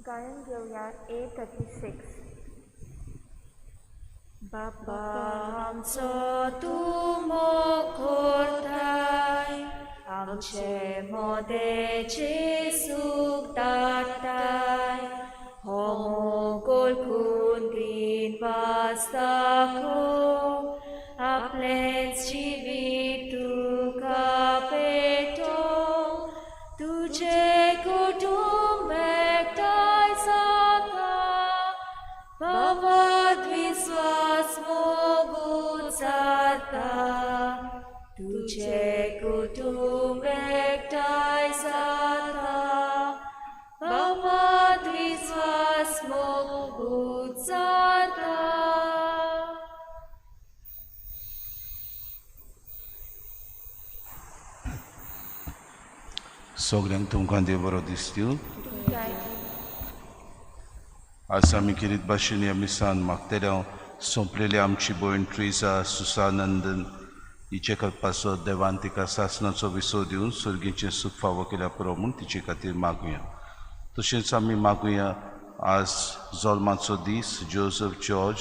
गायन घेऊया A36. बाप्पा आमचो तूं मोखोरताय, आमचे मोदेचे सूख दाताय, हो मोग ओळखून दीन वास्ताको, आपलें जिवीत तुका पेटो, तुझे कुटुंब एकठांय जाता, भावात विश्वास मोगून जाता, तुझे कुटुंब एकठांय जाता, भावात विश्वास मोगून जाता. सगळ्यांक तुमकां देव बरो दीस दिवं. आज आमी किरीत भाशेन ह्या मिसान मागतल्या सोंपलेली आमची भयण ट्रिजा सुसानंदन हिचे करपाचो देवान तिका सासणाचो विसव दिवन सुर्गेचें सूख फावो केल्या पुरो म्हूण तिचे खातीर मागुया. तशेंच आमी मागुया आज जल्माचो दीस जोसेफ जॉर्ज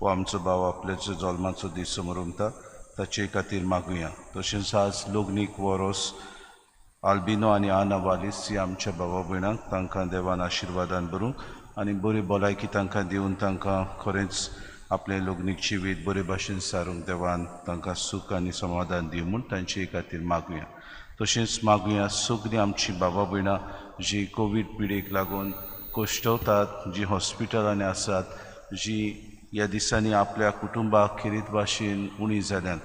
हो आमचो भाव आपल्याचो जल्माचो दीस समोर उमता ताचे खातीर मागुया. तशेंच आज लग्नीक वरोस आल्बिनो आनी आना वालीस ह्या आमच्या भावा भयणांक तांकां देवान आशिर्वादान भरूंक आनी बरी भलायकी तांकां दिवन तांकां खरेंच आपलें लग्नीक जिवीत बरे भाशेन सारूंक देवान तांकां सूख आनी समाधान दिवं म्हूण तांचे खातीर मागुया. तशेंच मागुया सगळीं आमची भावा भयणां जीं कोवीड पिडेक लागून कोश्टवतात, जीं हॉस्पिटलांनी आसात, जीं ह्या दिसांनी आपल्या कुटुंबाक खिरीत भाशेन उणी जाल्यात,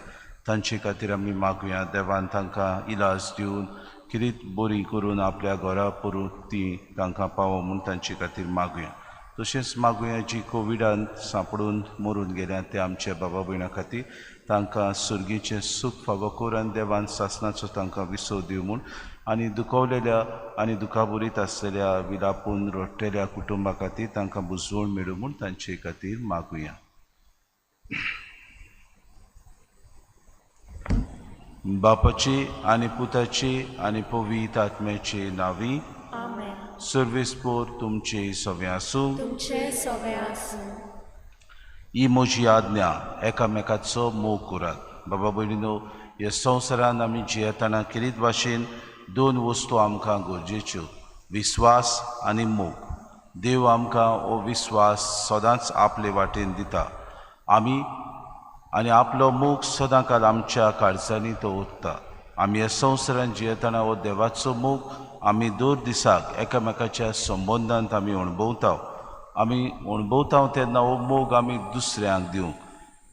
तांचे खातीर आमी मागुया देवान तांकां इलाज दिवन किरीत बरी करून आपल्या घरा परत ती तांकां पावो म्हूण तांचे खातीर मागुया. तशेंच मागुया जी कोविडान सांपडून मरून गेल्यात ते आमच्या बाबा भयणां खातीर तांकां सुर्गेचें सूख फावो कर आनी देवान सासणाचो तांकां विसव दिवं म्हूण आनी दुखवलेल्या आनी दुखाबरीत आसलेल्या विलापून रडटल्या कुटुंबा खातीर तांकां बुजवण मेळूं म्हूण तांचे खातीर मागुया. बापाची आनी पुताची आनी पवित्र आत्म्याची नांवी. आमेन. सर्वेस्पोर तुमचे सवे आसूं. तुमचे सवे आसूं. ही म्हजी आज्ञा एकामेकाचो मोग करात. बाबा भयणीनो, ह्या संवसारान आमी जियेतना किरीत भाशेन दोन वस्तू आमकां गरजेच्यो, विस्वास आनी मोग. देव आमकां हो विस्वास सदांच आपले वाटेन दिता. आमी आनी आपलो मोग सदां काल आमच्या काळजांनी तो ओतता. आमी ह्या संवसारान जियेतना हो देवाचो मोग आमी दर दिसाक एकामेकाच्या संबंदांत आमी अणभवता तेन्ना हो मोग आमी दुसऱ्यांक दिवंक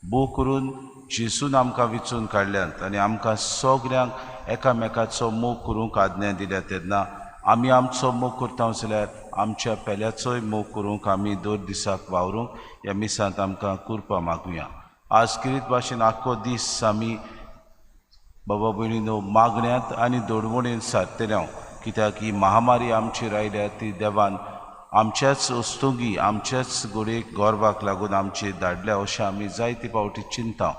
भोव करून जेसून आमकां विचून काडल्यात आनी आमकां सगल्यांक एकामेकाचो मोग करूंक आज्ञा दिल्या तेन्ना आमी आमचो मोग करता जाल्यार आमच्या पेल्याचोय मोग करूंक आमी दर दिसाक वावरूंक ह्या मिसांत आमकां करपा मागुया. आज किरीत भाशेन आख्खो दीस आमी बाबा भयणीनो मागण्यांत आनी दडवणेन सारतल्या, कित्याक ही महामारी आमचेर आयल्या ती देवान आमच्याच वस्तुंगी आमच्याच गोडेक गोरवाक लागून आमचेर धाडल्या अशें आमी जायते फावटी चिंता.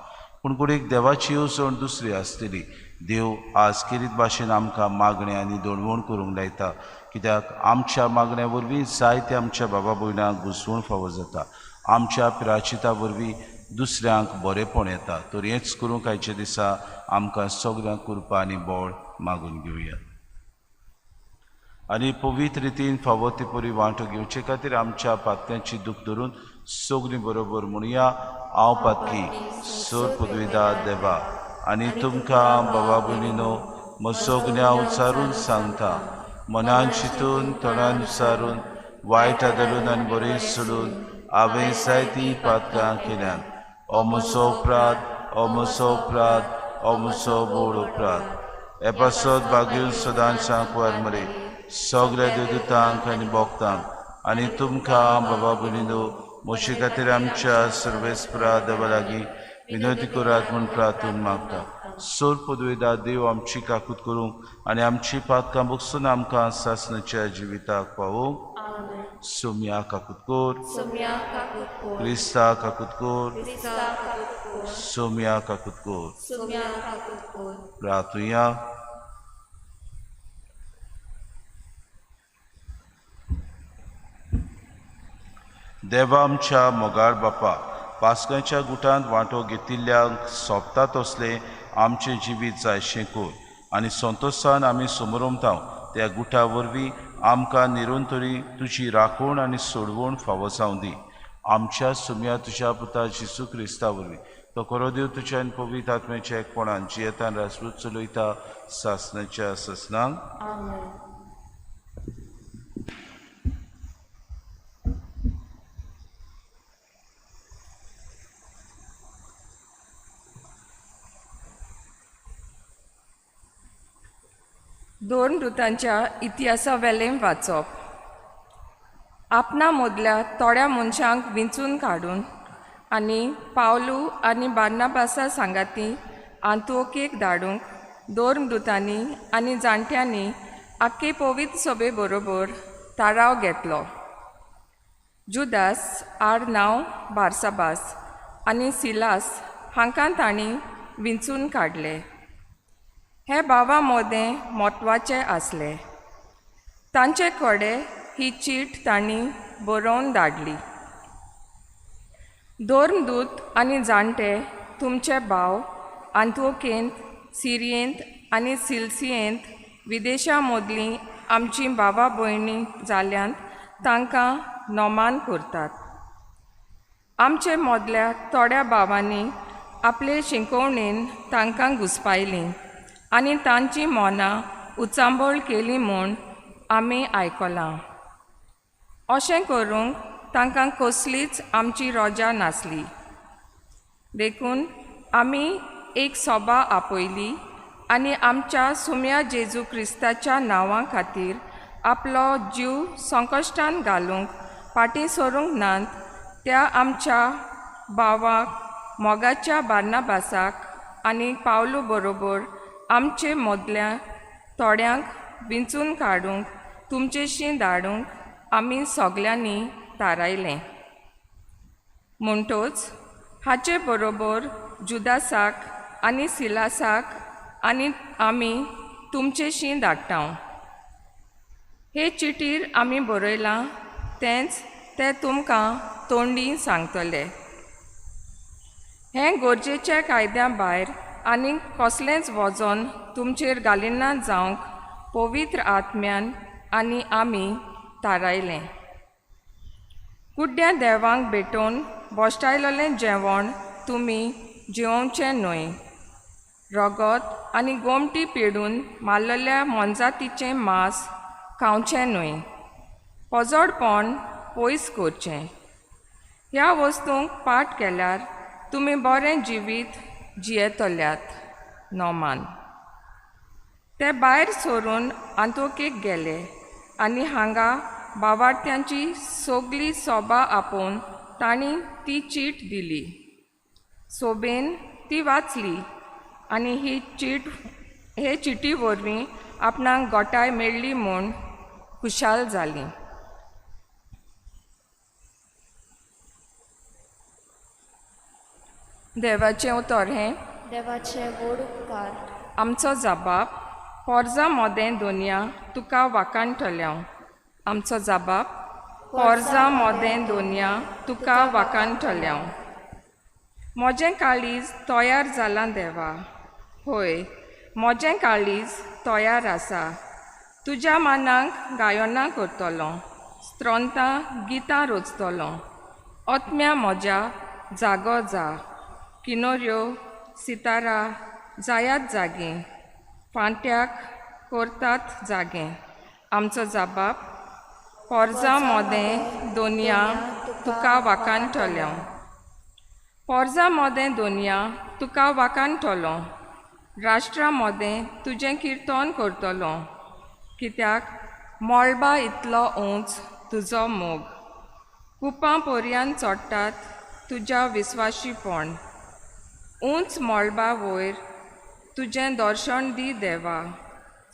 पूण गोडेक देवाची येवजण दुसरी आसतली. देव आज किरीत भाशेन आमकां मागणे आनी दडवण करूंक लायता, कित्याक आमच्या मागण्या वरवीं जायते आमच्या बाबा भयणांक बुजवण फावो जाता. आमच्या पिराचिता वरवीं दुसऱ्यांक बरेपण येता. तर हेंच करूंक आयच्या दिसा आमकां सगळ्यांक कृपा आनी बळ मागून घेवया. आनी पवित्र रितीन फावो ती परी वांटो घेवचे खातीर आमच्या पातक्यांची दूख धरून सगळीं बरोबर म्हणुया. हांव पातकी सोर पदवीदार देवा आनी तुमकां बाबा भयणीनो सगळ्यां उचारून सांगता, मनान चिंतून तोंडान विचारून वायट आदळून आनी बरें सोडून हांवें जायतीं पातकां केल्यात. हो म्हजो अपराध, हो म्हजो अपराध, हो म्हजो व्हड अपराध. हे पासत भाग्यून सदांचांक वर मरे सगळ्या देवदूतांक आनी भक्तांक आनी तुमकां बाबा भयणीनो म्हजे खातीर आमच्या सर्वेस्परा देवा लागीं विनंती करात म्हूण प्रार्थून मागता. सोर पदवेदार देव आमची काकूत करूंक आनी आमची पातकां बगसून आमकां सासणाच्या जिविताक पावोवंक. सोम्या काकूत कोर. क्रिस्ता काकूत कोर. सोम्या काकूत कोर. प्रार्थुया. देवा आमच्या मोगाळ बापा, पास्कांच्या गुटांत वांटो घेतिल्ल्यांक सोंपता तसले आमचें जिवीत जायशें कोर आनी संतोशान आमी समोरमताव त्या गुटा वरवीं आमकां निरंतरी तुजी राखण आनी सोडवण फावो जावं दी. आमच्या सुम्या तुज्या पुता जेजू क्रिस्ता वरवीं तो खरो देव तुज्या आनी पवित्र आत्म्याच्या एकपणान जियेतान राजपूत चलयता सासणाच्या ससनांक. आमेन. दोन दूतांच्या इतिहासा वेलें वाचप. आपणा मदल्या थोड्या मनशांक विंचून काडून आनी पावलू आनी बार्नाबासा सांगाती आंतोकेक धाडूंक दोन दूतांनी आनी जाणट्यांनी आख्खे पवित्र सभे बरोबर थाराव घेतलो. जुदास नांव बारसाबास आनी सिलास हांकां तांणी विंचून काडले. हे भावा मोदें म्हत्वाचें आसलें. तांचे कडेन ही चीट तांणी बरोवन धाडली. दोन दूत आनी जाणटे तुमचे भाव आंतोकेंत, सिरियेंत आनी सिलसियेंत विदेशा मदलीं आमचीं भावा भयणी जाल्यांत तांकां नोमान करतात. आमचे मदल्या थोड्या भावांनी आपले शिंकोवणेन तांकां घुस्पायलीं आनी तांची मोनां उचांबळ केली म्हूण आमी आयकलां. अशें करूंक तांकां कसलीच आमची रोजा नासली. देखून आमी एक सभा आपयली आनी आमच्या सुम्या जेजू क्रिस्ताच्या नांवा खातीर आपलो जीव संकश्टान घालूंक फाटीं सरूंक नात त्या आमच्या भावाक मोगाच्या बार्नाबासाक आनी पावलू बरोबर आमचे मदल्या थोड्यांक विंचून काडूंक तुमचेशी धाडूंक आमी सगल्यांनी थारायलें. म्हणटच हाचे बरोबर जुदासाक आनी सिलासाक आनी आमी तुमचेशी धाडटा. हे चिटीर आमी बरयलां तेंच ते तुमकां तोंडी सांगतले. हें गरजेच्या कायद्या भायर आनी कसलेंच वजन तुमचेर घालिना जावंक पवित्र आत्म्यान आनी आमी थारायलें. कुड्ड्या देवांक भेटोवन बोश्टायलोलें जेवण तुमी जेवचें न्हय. रगत आनी गोमटी पेडून मारलेल्या मोनजातीचें मांस खावचें न्हय. पोजोडपण पयस करचें. ह्या वस्तूंक पाट केल्यार तुमी बरें जिवीत जियेतल्यात. नोमान. ते भायर सरून आंतोकेक गेले आनी हांगा भावार्थ्यांची सगली सभा आपोवन तांणी ती चीट दिली. सोबेन ती वाचली आनी हे चिटी वरवीं आपणाक गोठाय मेळ्ळी म्हूण खुशाल जाली. देवाचें उतर हें. देवाचे व्हड उपकार. आमचो जबाब पोरजा मोदें दोनया तुका वाकाणटल्या. आमचो जबाब पोरजा मोदें दोनया तुका वाकाणटल्या. म्हजें काळीज तयार जालां देवा. होय, म्हजें काळीज तयार आसा. तुज्या मानाक गायनां करतलो. स्त्रोंतां गितां रोचतलो. ओतम्या म्हज्या जागो जा. किनोऱ्यो सितारा जायात जागे. फांट्याक करतात जागे. आमचो जबाब पोरजा मोदें दोनया तुका वाकाणटल्या. पोरजा मोदें दोनया तुका वाकाणटलो. राष्ट्रा मोदें तुजें किर्तन करतलो. कित्याक मोळबा इतलो उंच तुजो मोग. कुपां पर्यान चोडटात तुज्या विस्वाशीपण. उंच मोळबा वयर तुजें दर्शन दी देवा.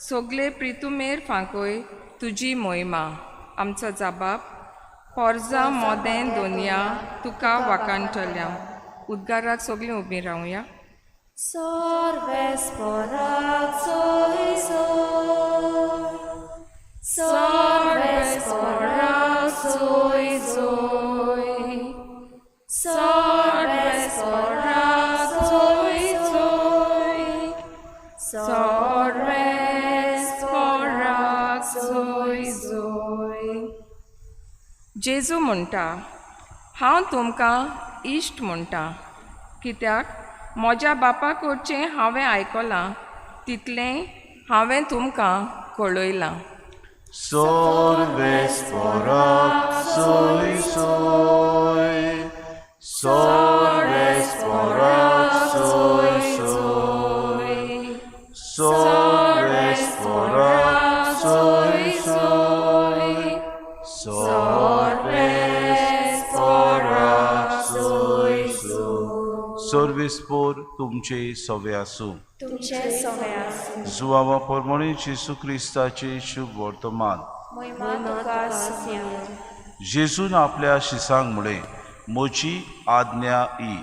सगले प्रितुमेर फांकय तुजी मोहिमा. आमचो जबाब पोरजा मोदें दोनया तुका वाकाणटल्या. उद्गाराक सगलीं उबीं रावया. Sorves porak soy soy. Sorves porak soy soy. Sorbes forax soi soi. Sorbes forax soi soi. जेजू म्हणटा, हांव तुमकां इश्ट म्हणटा, कित्याक म्हज्या बापा कडचें हांवें आयकलां तितलें हांवें तुमकां कळयलां. Sorbes forax soi soi. Sorbes forax soi soi. Sorbes forax soi soi. Sorbes forax soi soi. Sorvispor तुमचे सवे आसूं. तुमचे सवे आसूं. जुवावा पोरमोणी जेसू क्रिस्ताचे शुभ वर्तमान. महिमा तुका आसूं. जेजून आपल्या शिसांक म्हळें, म्हजी आज्ञा ही,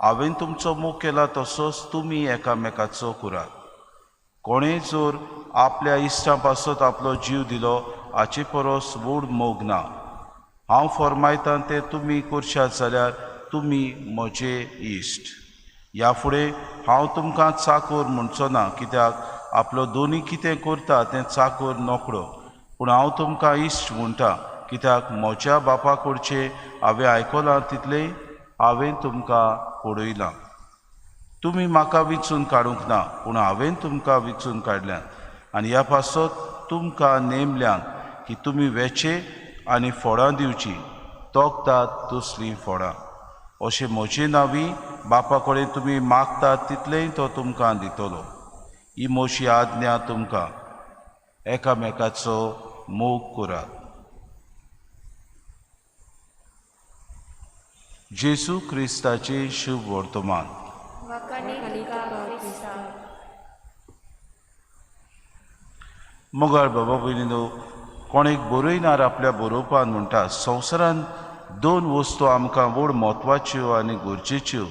हांवें तुमचो मोग केला तसोच तुमी एकामेकाचो करात. कोणें जर आपल्या इश्टां पासत आपलो जीव दिलो हाचे परस व्हड मोग ना. हांव फरमायतां तें तुमी करशात जाल्यार तुमी म्हजे इश्ट. ह्या फुडें हांव तुमकां चाकर म्हणचो ना, कित्याक आपलो दोनी कितें करता तें चाकर नोकरो. पूण हांव तुमकां इश्ट म्हणटा, कित्याक म्हज्या बापा कडचें हांवें आयकलां तितलें हांवें तुमकां पळयलां. तुमी म्हाका विचून काडूंक ना, पूण हांवें तुमकां विचून काडल्यात. आनी ह्या पासत तुमकां नेमल्यान की तुमी वेचे आनी फळां दिवची, तोखतात तसलीं फळां. अशें म्हजे नांवी बापा कडेन तुमी मागतात तितलेंय तो तुमकां दितलो. ही म्हजी आज्ञा तुमकां, एकामेकाचो मोग करात. जेसू क्रिस्ताचे शुभ वर्तमान. मोगाळ बाबा भयणीनो, कोणेक बरयनार आपल्या बरोवपान म्हणटा, संवसारांत दोन वस्तू आमकां व्हड म्हत्वाच्यो आनी गरजेच्यो.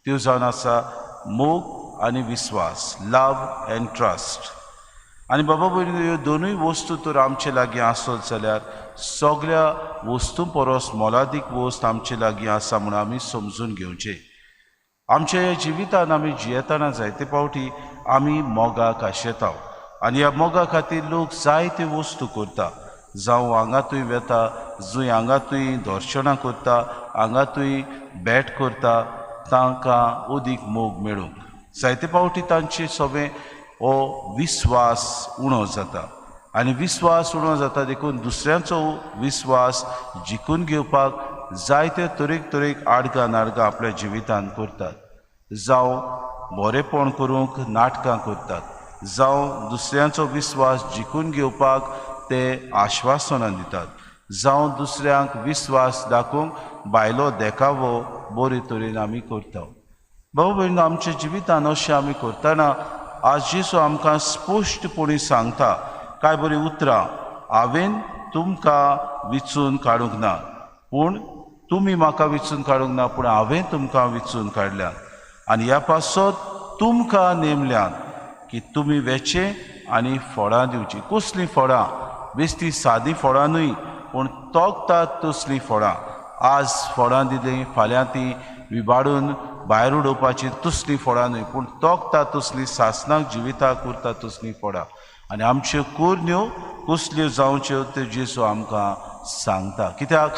त्यो जावन आसा मोग आनी विस्वास, लव एंड ट्रस्ट. आनी बाबा भयणीनो, ह्यो दोनूय वस्तू तर आमचे लागीं आसत जाल्यार सगळ्या वस्तूं परस मोलादीक वस्त आमचे लागीं आसा म्हूण आमी समजून घेवचें. आमच्या ह्या जिवितान आमी जियेतना जायते फावटी आमी मोगाक आशेता आनी ह्या मोगा खातीर लोक जायत्यो वस्तू करता. जावं हांगातूय वेता, जूंय हांगातूय धर्शणां करता, हांगातूय बॅट करता, तांकां उदीक मोग मेळूंक. जायते फावटी तांचे सगळें हो विस्वास उणो जाता. आनी विस्वास उणो जाता देखून दुसऱ्यांचो विस्वास जिखून घेवपाक जायते तरेक आडगां नाडगां आपल्या जिवितांत करतात. जावं बरेपण करूंक नाटकां करतात, जावं दुसऱ्यांचो विस्वास जिखून घेवपाक ते आश्वासनां दितात, जावं दुसऱ्यांक विस्वास दाखोवंक भायलो देखावो बरे तरेन आमी करता. भाऊ भयण, आमच्या जिवितांत अशें आमी करतना आज जेसू आमकां स्पश्टपणी सांगता कांय बरीं उतरां. हांवें तुमकां विचून काडूंक ना, पूण तुमी म्हाका विचून काडूंक ना, पूण हांवें तुमकां विचून काडल्यात. आनी ह्या पासत तुमकां नेमल्यात की तुमी वेचे आनी फळां दिवची. कसलीं फळां? बेश्टी सादी फळां न्हय, पूण तोखतात तसलीं फळां. आज फळां दिलीं, फाल्यां तीं विबाडून भायर उडोवपाची तसलीं फळां न्हय, पूण तोखतात तसलीं सासणाक जिविताक उरता तसलीं फळां. आनी आमच्यो कोरण्यो कसल्यो जावच्यो त्यो जेसू आमकां सांगता. कित्याक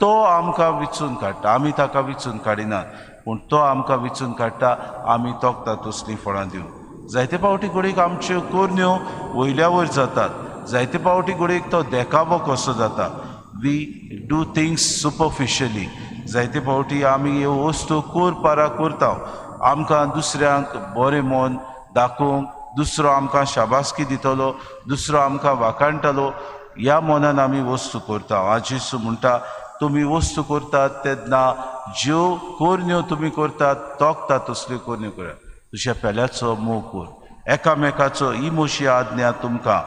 तो आमकां विचून काडटा, आमी ताका विचून काडिनात, पूण तो आमकां विचून काडटा. आमी तोखतात तसलीं फळां दिवं. जायते फावटी घडीक आमच्यो कोरण्यो वयल्या वयर जातात. जायते फावटी घडीक तो देखावो कसो जाता. We do things superficially. जायते फावटी आमी ह्यो वस्तू कोरपारा करता. आमकां दुसऱ्यांक बरें मन दाखोवंक, दुसरो आमकां शाबासकी दितलो, दुसरो आमकां वाखाणटलो, ह्या मनान आमी वस्तू करता. आज जेसू म्हणटा, तुमी वस्तू करतात तेन्ना ज्यो कोरण्यो तुमी करतात तोखतात तसल्यो कोरण्यो करात. तुज्या पेल्याचो मोग कर, एकामेकाचो. ही म्हजी आज्ञा तुमकां,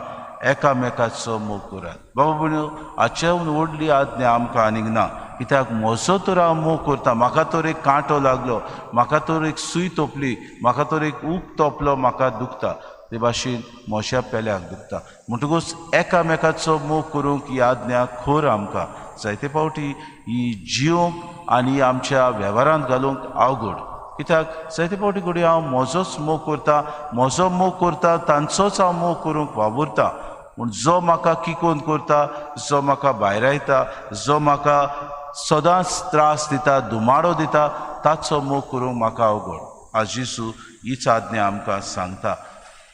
एकामेकाचो मोग करात. बाबा भयणीनो, हाच्या व्हडली आज्ञा आमकां आनीक ना. कित्याक म्हजो तर हांव मोग करता, म्हाका तर एक कांटो लागलो, म्हाका तर एक सूय तोपली, म्हाका तर एक ऊक तोपलो, म्हाका दुखता. ते भाशेन म्हज्या पेल्याक दुखता. म्हणटकूच एकामेकाचो मोग करूंक ही आज्ञा खर आमकां. जायते फावटी ही जियोंक आनी आमच्या वेव्हारांत घालूंक अवघड. कित्याक जायते फावटी घडये हांव म्हजोच मोग करता, म्हजो मोग करता तांचोच हांव मोग करूंक वावुरता. पूण जो म्हाका किकोन करता, जो म्हाका भायर आयता, जो म्हाका सदांच त्रास दिता, दुमाडो दिता, ताचो मोग करूंक म्हाका अवघड. आज जेजू हीच आज्ञा आमकां सांगता.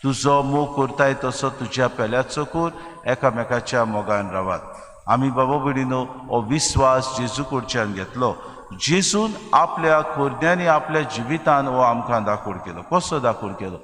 तूं जो मोग करताय तसो तुज्या पेल्याचो कर, एकामेकाच्या मोगान रावात. आमी बाबा भयणीनो हो विस्वास जेजू कडच्यान घेतलो. जेजून आपल्या कोरण्यांनी आपल्या जिवितान हो आमकां दाखोड केलो. कसो दाखोड केलो?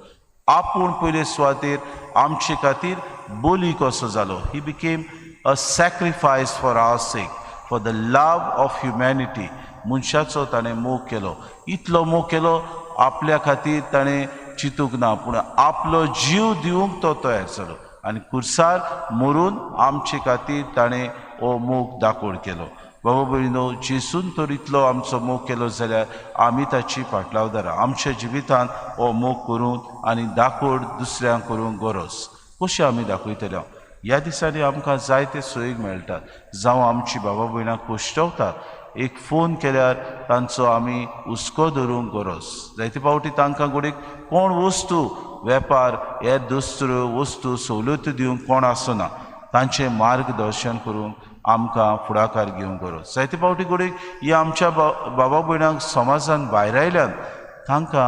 आपूण पयले सुवातेर आमचे खातीर बोली कसो जालो. He became a sacrifice for our sake, for the love of humanity. मनशाचो ताणें मोग केलो. इतलो मोग केलो आपल्या खातीर ताणें चिंतूंक ना, पूण आपलो जीव दिवंक तो तयार जालो आनी खुर्सार मरून आमचे खातीर ताणें हो मोग दाखोड केलो. बाबा भयणीनो, जेजून तर इतलो आमचो मोग केलो जाल्यार आमी ताची फाटलावदारां. आमच्या जिवितान हो मोग करून आनी दाखोड दुसऱ्यांक करूंक गरज. कशें आमी दाखयतले? ह्या दिसांनी आमकां जायते सोयीक मेळटात. जावं आमची बाबा भयणां कुश्टवतात, एक फोन केल्यार तांचो आमी हुस्को धरूंक गरज. जायते फावटी तांकां घडीक कोण वस्तू वेपार हे दुसऱ्यो वस्तू सवलती दिवंक कोण आसना. तांचें मार्गदर्शन करूंक आमकां फुडाकार घेवंक गरज. जायते फावटी घडीक ही आमच्या बाबा भयणांक समाजान भायर आयल्यान तांकां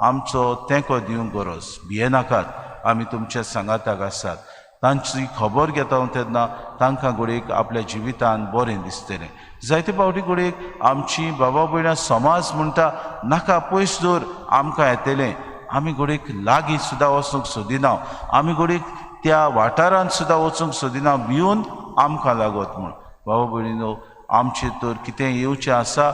आमचो तेंको दिवंक गरज. भियेनाकात, आमी तुमच्या सांगाताक आसात. तांची खबर घेता तेन्ना तांकां घडीक आपल्या जिवितान बरें दिसतलें. जायते फावटी घडीक आमची बाबा भयणां समाज म्हणटा नाका पयस दवर आमकां येतलें. आमी घडीक लागीं सुद्दां वचूंक सोदिना. आमी घडीक त्या वाठारांत सुद्दां वचूंक सोदिना, भिवन आमकां लागत म्हूण. बाबा भयणीनो, आमचेर तर कितें येवचें आसा,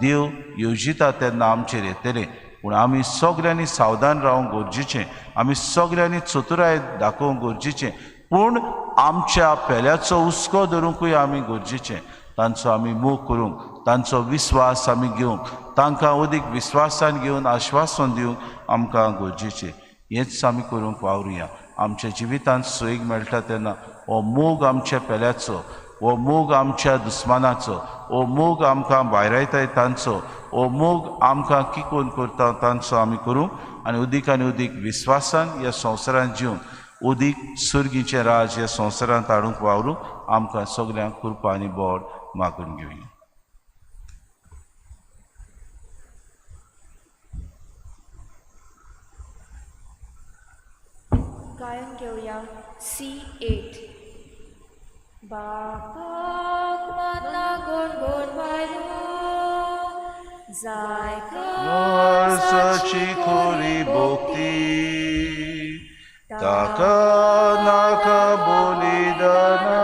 देव येवजिता तेन्ना आमचेर येतलें. पूण आमी सगल्यांनी सावधान रावंक गरजेचें. आमी सगल्यांनी चतुराय दाखोवंक गरजेचें. पूण आमच्या पेल्याचो हुस्को धरूंकूय आमी गरजेचें. तांचो आमी मोग करूंक, तांचो विस्वास आमी घेवंक, तांकां अदीक विस्वासान घेवन आश्वासन दिवंक आमकां गरजेचें. हेंच आमी करूंक वावरुया. आमच्या जिवितांत सोयीक मेळटा तेन्ना हो मोग आमच्या पेल्याचो, हो मोग आमच्या दुस्मानाचो, हो मोग आमकां भायर येताय तांचो, हो मोग आमकां किकोन करता तांचो आमी करूंक आनी अदीक विस्वासान ह्या संवसारांत जिवन अदीक सुर्गीचें राज ह्या संवसारांत हाडूंक वावरूंक आमकां सगल्यांक कृपा आनी बोड मागून घेवया. गायन घेवया C8. बापाक माना गोड गोड बायलो, जायका वर्साची खोरी भोगती, ताका नाका बलिदाना,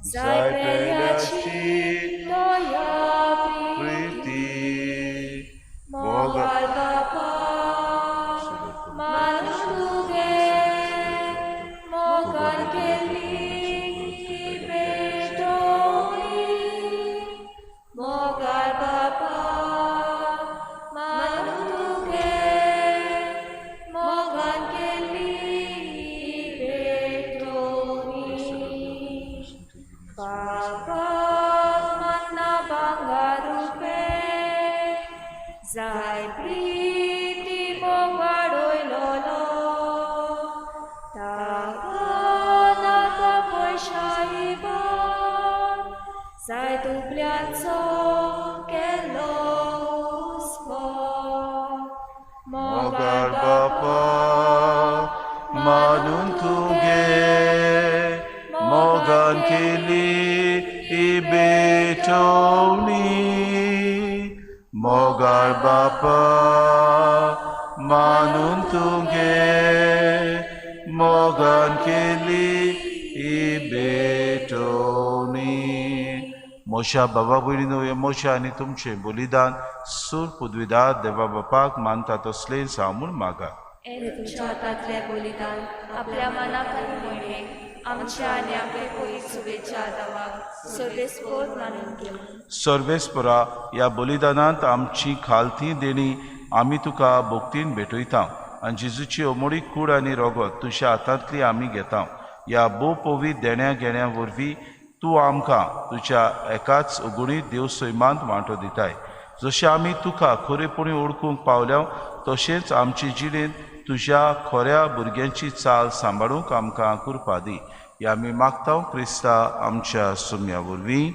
जाय पेल्याची दया प्रिती. मोगाल बापा मानून तुगे मोगान केल्ली बेटोळी. मोगाल बापा मानून तुगे मोगान केल्ली बेटोळी. बापा मन्ना भांगारू पे जाय प्रीती मोगाडोयलोलो. ताका नाका पयशाई बाण, जाय तुपल्यांचो केल्लो हुस्को. मोगाल बापा मानून तुगे मोगान केली ही बेटोळी. मोगाल बापा मानून तुगे मोगान केली ही बेटोळी. मोशा बाबा भयणीनो, हे मोशा आनी तुमचे बलिदान सूर पदवीदार देवा बापाक मानता तसले सामून मागा. हे तुमच्या हातांतले बलिदान आपल्या मनाक आनी मोहिमेक आमच्या आनी आपले कोई शुभेच्छा दावाक सर्वेस्पोत मानून घेऊ. सर्वेस्परा, ह्या बलिदानांत आमची खालती देणी आमी तुका भोगतीन भेटयता आनी जेजूची अमोडी कूड आनी रगत तुज्या हातांतली आमी घेता. ह्या भोव पवित्र देण्या घेण्या वरवीं तूं आमकां तुज्या एकाच अगुणीत देव सैमांत वांटो दिताय. जशें आमी तुका खरेपणी ओळखूंक पावल्या तशेंच आमचे जिणेंत तुज्या खोऱ्या भुरग्यांची चाल सांबाळूंक आमकां कृपा दी. हे आमी मागता क्रिस्ता आमच्या सुम्या वरवीं.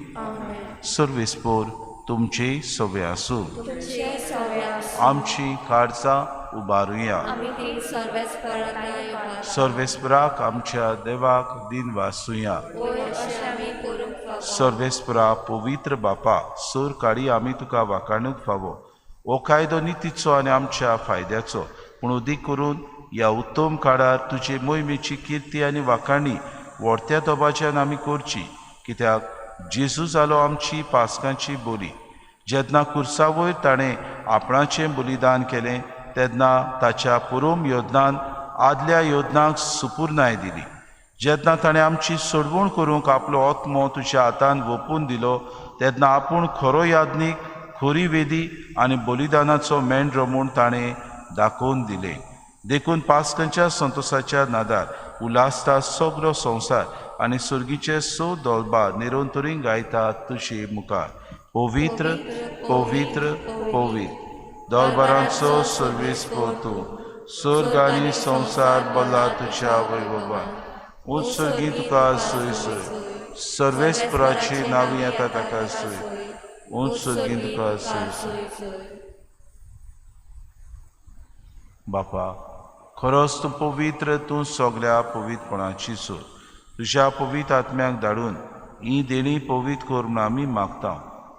सर्वेस्पोर तुमचे सवे आसूं. तुमचे सवे आसूं. आमची काळजां उबारुया. आमी ती सर्वेस्परांतल्या योगार सर्वेस्पराक आमच्या देवाक दिन वासुया. वयर अशें आमी करूंक फावो. सर्वेस्परा पवित्र बापा सर काळी आमी तुका वाखाणूंक फावो. हो कायदो नितीचो आनी आमच्या फायद्याचो, पूण अदीक करून ह्या उत्तम काळार तुजे मोहिमेची किर्ती आनी वाखाणी व्हडत्या तोबाच्यान आमी करची. कित्याक जेजू जालो आमची पासकांची बोली. जेन्ना कुर्सा वयर ताणें आपणाचें बलिदान केलें तेन्ना ताच्या पुरोम योजनान आदल्या योजनाक सुपूर्णाय दिली. जेन्ना ताणें आमची सोडवण करूंक आपलो आत्मो तुज्या हातान ओपून दिलो तेन्ना आपूण खरो याज्ञीक, खरी वेदी आनी बलिदानाचो मेंढरो म्हूण ताणें दाखोवन दिलें. देखून पासकांच्या संतोशाच्या नादार उलासता सगळो संवसार आनी सुर्गीचे सो दोलबा निरंतरी गायतात तुजे मुखार. पवित्र पवित्र पवित्र दोलबारांचो सर्वेस्पोर तूं. स्वर्ग आनी संवसार भला तुज्या वैभवान. उत्सर्गी तुका सोय सोय. सर्वेस्पराची नांवी येता ताका सोय. उत्सर्गी तुका सोय सोय. बापा खरोच तूं पवित्र, तूं सगळ्या पवित्रपणाची सोय. तुज्या पवित्र आत्म्याक धाडून ही देणी पवित्र कर म्हूण आमी मागता.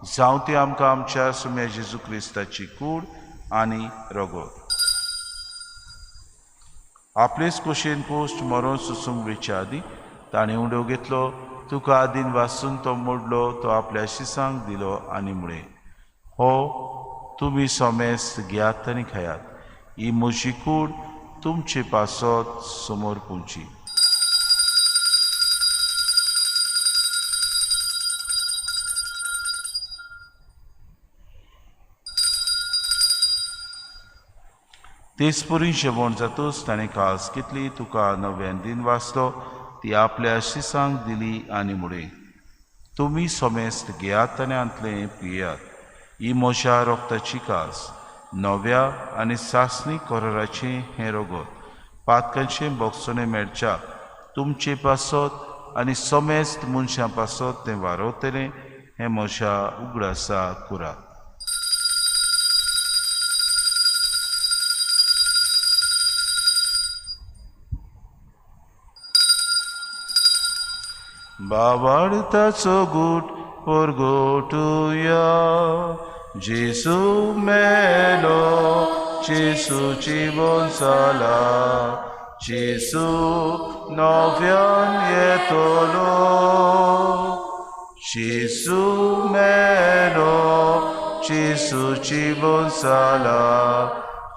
जावं ती आमकां आमच्या सुम्या जेजू क्रिस्ताची कूड आनी रगत. आपलेच कुशीन पोस्ट मरोन सुसूंक वेच्या आदी ताणें उडो घेतलो. तुका आदीन वाचून तो मोडलो, तो आपल्या शिसांक दिलो आनी म्हळें, हो तुमी सोमेस्त घेयात आनी खायात. ही म्हजी कूड तुमचे पासत समोर पोवची. तेचपरी जेवण जातूच ताणें कास घेतली, तुका नव्यान दिन वाचलो, ती आपल्या शिसांक दिली आनी म्हळें, तुमी सोमेस्त घेयात आनी आंतलें पियेयात. ही म्हज्या रोगताची कास, नव्या आनी सासणी कोराराचें हें रगत, पातकांचें बोगसोणें मेळच्या तुमचे पासत आनी सोमेस्त मनशां पासत तें वारवतलें. हें म्हज्या उगडासा कुराक. बाबाडताचो गूट परगोटुया. जेसू मेलो, जेसूची जीवन जाला, जेसू नव्यान येतलो. जेसू मेलो, जेसूची जीवन जाला,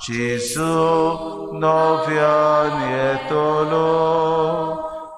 जेसू नव्यान येतलो.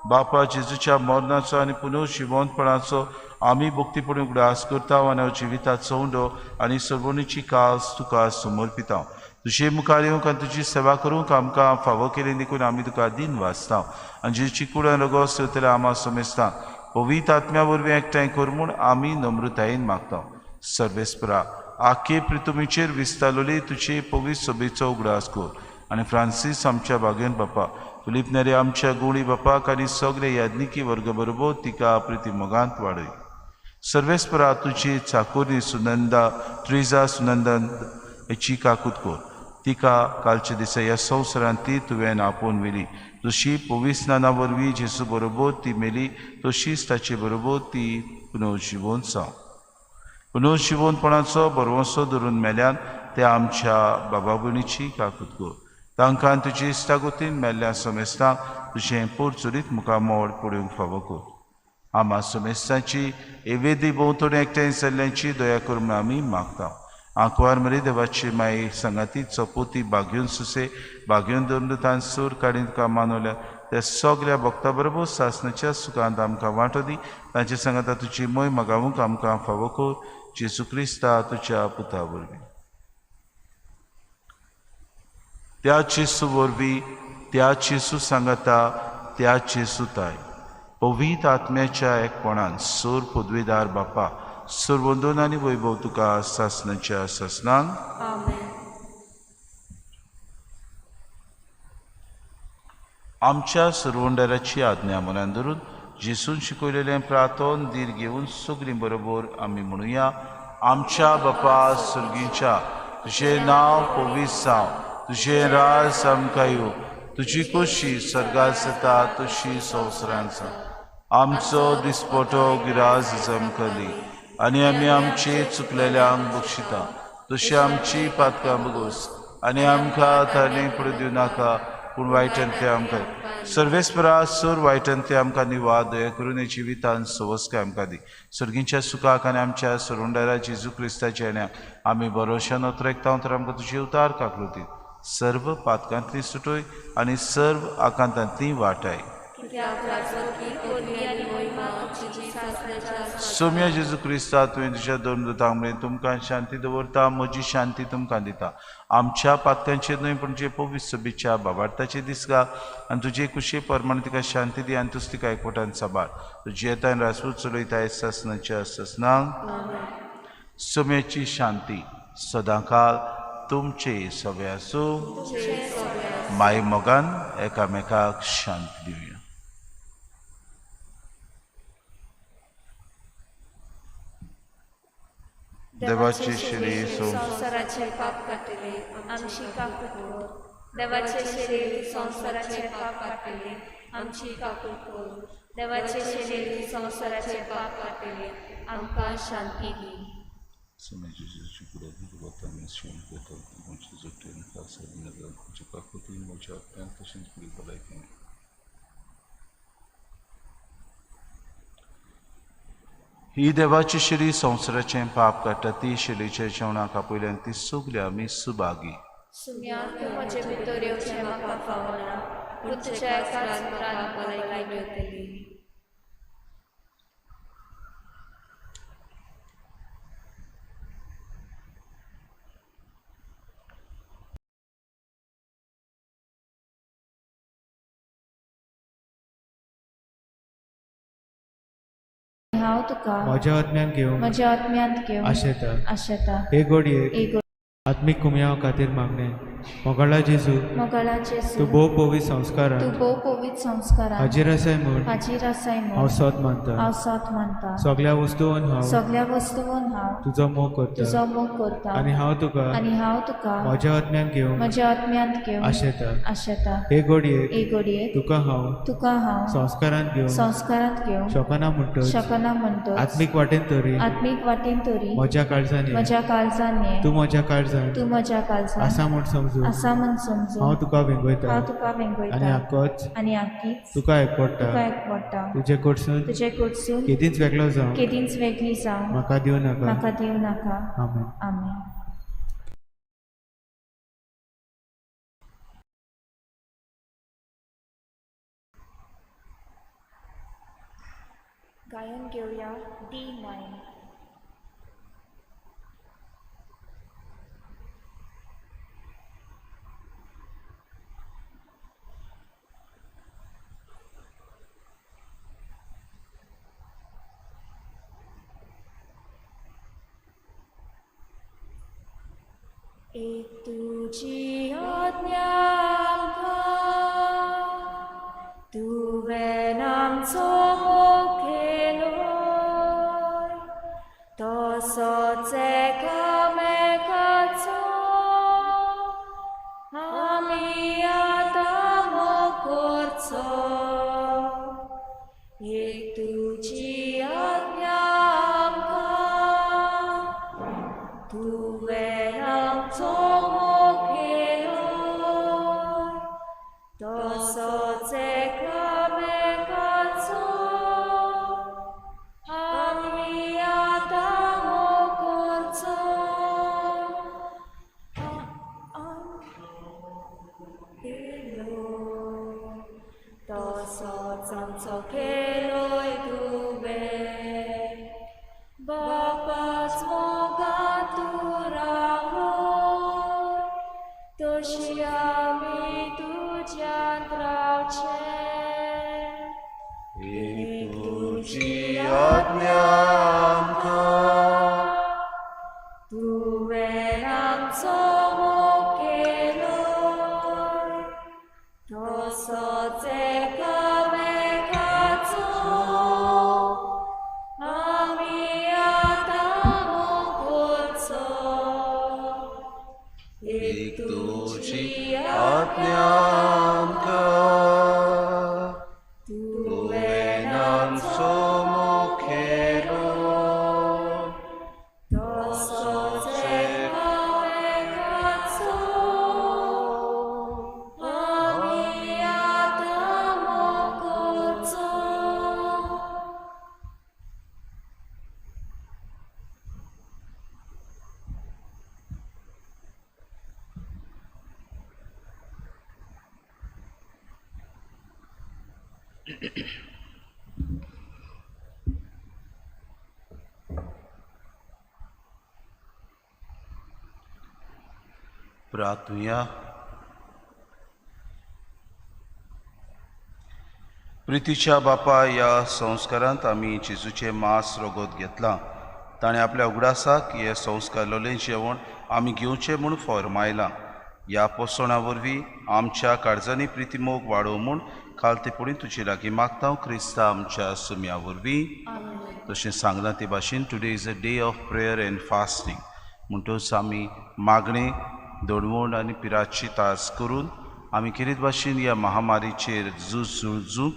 बापा जेजूच्या मरणाचो आनी पुनर्जिवंतपणाचो आमी भक्तीपणी उगडास करता आनी जिविताचो उंडो आनी सर्वणीची कास तुका समर्पिता. तुजे मुखार येवंक आनी तुजी सेवा करूंक आमकां फावो केली देखून आमी तुका दिन वाचता. आनी जेची कुडान रगो सतले आमा समेस्ता पवित्र आत्म्या वरवीं एकठांय कर म्हूण आमी नम्रतायेन मागता. सर्वेस्परा आखे पृथ्वीचेर विस्तारलोली तुजे पवित्र सभेचो उगडास कर. आनी फ्रांसीस आमच्या बागेन बापा, फिलीप नेरे आमच्या गुणी बापाक आनी सगळे याज्ञिकी वर्ग बरोबर तिका प्रिती मोगांत वाडय. सर्वेस्परा तुजी चाकुरी सुनंदा ट्रिजा सुनंदन हेची काकूत कर. तिका कालच्या दिसा ह्या संवसारांत ती तुवें आपोवन व्हेली. जशी पविस्नाना वरवीं जेजू बरोबर ती मेली तशीच ताचे बरोबर ती पुनर्जिवंत जावं. पुनर्जिवंतपणाचो बरवंसो धरून मेल्यान ते आमच्या बाबा भयणीची काकूत कर. तांकां तुजी इश्टागोतीन मेल्ल्या समेस्तांक तुजें पोरचुरीत मुखामोड पडूंक फावो कर. आमा समेस्तांची एवेदी भोंवतणी एकठांय जाल्ल्यांची दया कर म्हूण आमी मागता. आंकवार मरी देवाची माई संगाती चपोती बागेवन सुसे बागेवन दमदतान सूर काडीन तुका मानवल्या त्या सगळ्या भक्तां बरोबर सासणाच्या सुखांत आमकां वांटो दी. तांचे सांगाता तुजी मोय मागावूंक आमकां फावो कर. जेजू क्रिस्ता तुज्या पुता वरवीं. त्या जेजू वरवीं, त्या जेजू सांगाता, त्या जेजू ताय पवित्र आत्म्याच्या एकपणान सूर पदवीदार बापा सुरवंदन आनी वैभव तुका सासनाच्या सासनांक आमेन. आमच्या सुरवंडाराची आज्ञा मनान धरून जेसून शिकयलेलें प्रार्थन धीर घेवन सगळीं बरोबर आमी म्हणुया. आमच्या बापा सुर्गीच्या तुजें नांव पवित्र जावं, तुजें राज आमकां येवं, तुजी खोशी स्वर्गांत जाता तशी संवसारांत जावं. आमचो दिसपटो गिराज आमकां दी आनी आमी आमचे चुकलेल्यांक बक्षिता तशी आमची पातकां बगोस आनी आमकां तारणेक पडूं दिवं नाका पूण वायटान ते आमकां सर्वेस्परा सूर वायटान ते आमकां निवाद दया करून जिवितान सवस्काय आमकां दी. सर्गींच्या सुखाक आनी आमच्या सुरवंडारा जेजू क्रिस्ताच्या येण्याक आमी भरोशान उतरेकता तर आमकां तुजी उतार काकलुती सर्व पातकांतली सुटोय आनी सर्व आकांतांतली वाटाय. सोम्या जेजू क्रिस्ता तुवें तुज्या दोन दुतांक मेळून तुमकां शांती दवरता, म्हजी शांती तुमकां दिता. आमच्या पातकांचेर न्हय पूण जे पवित्र सभेच्या बाबार्थाचे दीस घाल आनी तुजे कुशे परमाण तिका शांती दी आनी तुज तिका एकवटान सांबाळ. तुजी येतान राजपूत चलयताय सासनाच्या सासनांक. सोम्याची शांती सदांकाळ तुमचे सगळे आसूं. माय मोगान एकामेकाक शांती दिवया. देवाचे शरीर संसाराचे पाप काटिले आमची काकूट कर. देवाचे शरीर संसाराचे पाप काटिले आमची काकूट कर. देवाचे शरीर संसाराचे पाप काटिले आमकां शांती दी. ही देवाची शरी संवसाराचें पाप काडटा ती शरीच्या जेवणाक आपयल्यान ती सगळी आमी सुभागी. सुम्या तूं म्हजे भितर येवचें म्हाका फावना पूण तुज्या एकाच वरान भलायकी मेळटली. हांव तुका म्हज्या आत्म्यान घेवन म्हज्या आत्म्यांत घेवन आशेता. हे घडये आत्मीक कुमयाव खातीर मागणें. मोगाळा जेजू मोगाळा तूं जेजू भोव पवित्र संस्कारान तूं भोव पवित्र संस्कारान हाजीर आसाय म्हूण हाजीर आसाय हांव म्हूण सत मानता. हांव साथ मानता. सगळ्या वस्तूंन हांव सगळ्या वस्तूंन हांव तुजो मोग करता तुजो मोग करता आनी हांव तुका म्हज्या आत्म्यान घेवन म्हज्या आत्म्यांत घेवन आशेता. हे घडये एक घडये तुका हांव संस्कारांत घेवन शकना म्हणटच आत्मीक वाटेन तरी म्हज्या काळजांनी तूं म्हज्या काळजांत आसा म्हूण समजू हांव तुका वेंगयता आनी आख्खीच तुका एकवडटा. तुजे कडसून केदींच वेगळी जावं म्हाका दिवं नाका. आमेन. गायन घेऊया D9. एक तुझी आज्ञा तुवें आमचो मोग केलोय तसोच एकामेकाचो आमी आतां मोग करचो. एक तुझी आज्ञा तुवें आमचो मोग केलोय तसोच एकामेकाचो आमी आतां मोग करचो. तसोच आमचो केलोय तुवें बापाच मोगान तूं रावलोय तशी आमी तुज्यांत रावचे. तुझी आज्ञा आमकां तुवें आमचो मोग केलोय तसोच एकामेकाचो आमी आतां मोग करचो एक तुजी आज्ञा आमकां तुवें आमचो मोग केलोय तसोच एकामेकाचो आमी आतां मोग करचो प्रार्थुया. प्रितीच्या बापा, ह्या संस्कारांत आमी जेजूचें मांस रोगोत घेतलां. ताणें आपल्या उगडासाक हे संस्कार लोलयें जेवण आमी घेवचें म्हूण फर्मायलां. ह्या पोसणा वरवीं आमच्या काळजांनी प्रिती मोग वाडोव म्हूण खालतेपणी तुजे लागीं मागता क्रिस्ता आमच्या सुम्या वरवीं. तशें सांगलां ते भाशेन today is a day of prayer and fasting म्हणटच आमी मागणी दडवण आनी पिराची तास करून आमी किरीत भाशेन ह्या महामारीचेर झुजूंक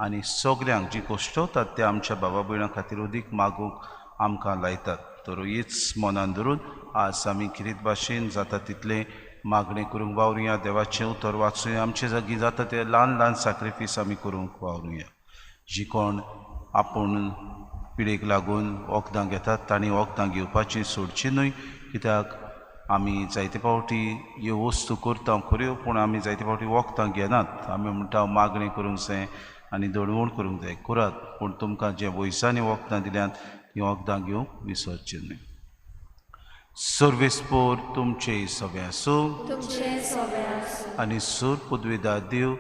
आनी सगल्यांक जी कोश्टवतात ते आमच्या बाबा भयणां खातीर अदीक मागूंक आमकां लायतात. तर हीच मनान धरून आज आमी किरीत भाशेन जाता तितलें मागणी करूंक वावरुया. देवाचें उतर वाचूया. आमचे जागी जाता ते ल्हान ल्हान सॅक्रिफीस आमी करूंक वावरुया. जी कोण आपूण पिडेक लागून वखदां घेतात तांणी वखदां घेवपाची सोडची न्हय, कित्याक आमी जायते फावटी ह्यो वस्तू करता खऱ्यो पूण आमी जायते फावटी वखदां घेनात. आमी म्हणटा मागणी करूंक जाय आनी दडवण करूंक जाय. करात, पूण तुमकां जे वयसांनी वखदां दिल्यात ती वखदां घेवंक विसरचें न्हय. सर्वेस्पोर तुमचे सगळे आसूं आनी सूर पुद्विदा देव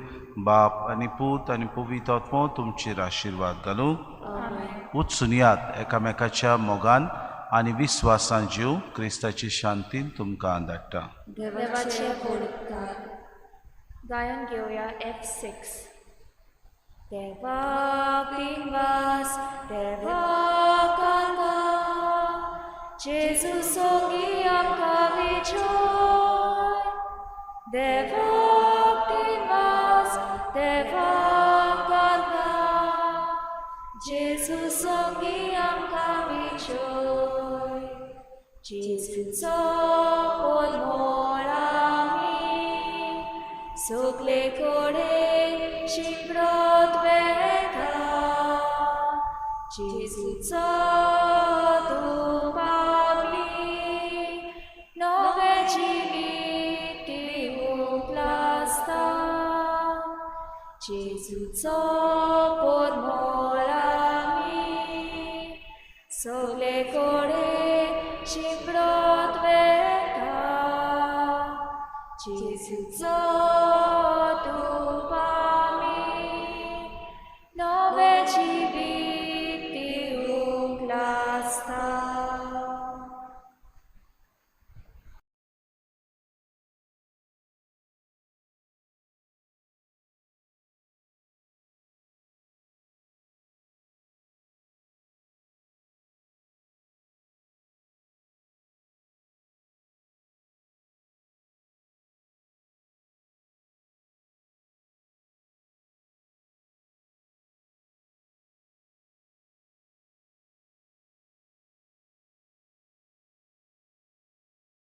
बाप आनी पूत आनी पवित्र आत्मो तुमचेर आशिर्वाद घालूं. वचून यात एकामेकाच्या मोगान आनी विस्वासान जीव क्रिस्ताची शांतीन तुमकां धाडटा. देवाचे उपकार. गायन घेवया F6. देवाक दिनवास देवाक आर्गां जेजू सोगी आमकां विजय. देवाक दिनवास देवाक आर्गां जेजू सोगी आमकां विजय. जेजूचो पोरमोळ आमी सगळे कडेन शिंपडत वेता. जेजूचो धूप आमी नवें जिवीत दिवूंक लासता. जेजूचो पोरमोळ आमी सगळे कडेन शिंपडत वेता. जेजूचो धूप